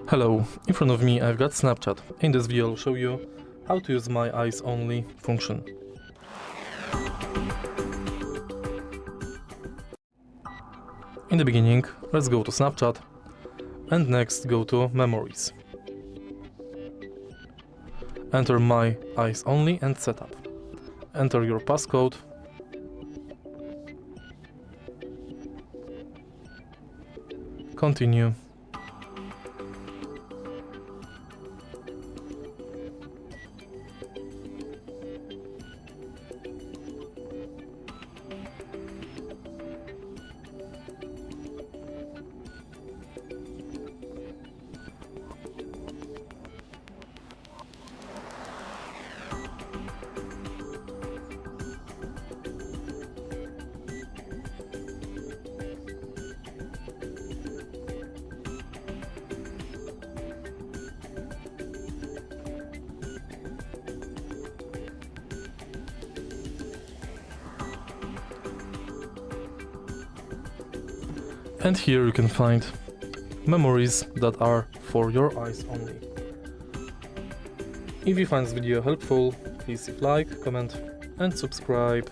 Hello, in front of me I've got Snapchat. In this video I'll show you how to use my eyes only function. In the beginning, let's go to Snapchat and next go to Memories. Enter my eyes only and setup. Enter your passcode. Continue. And here you can find memories that are for your eyes only. If you find this video helpful, please leave like, comment and subscribe.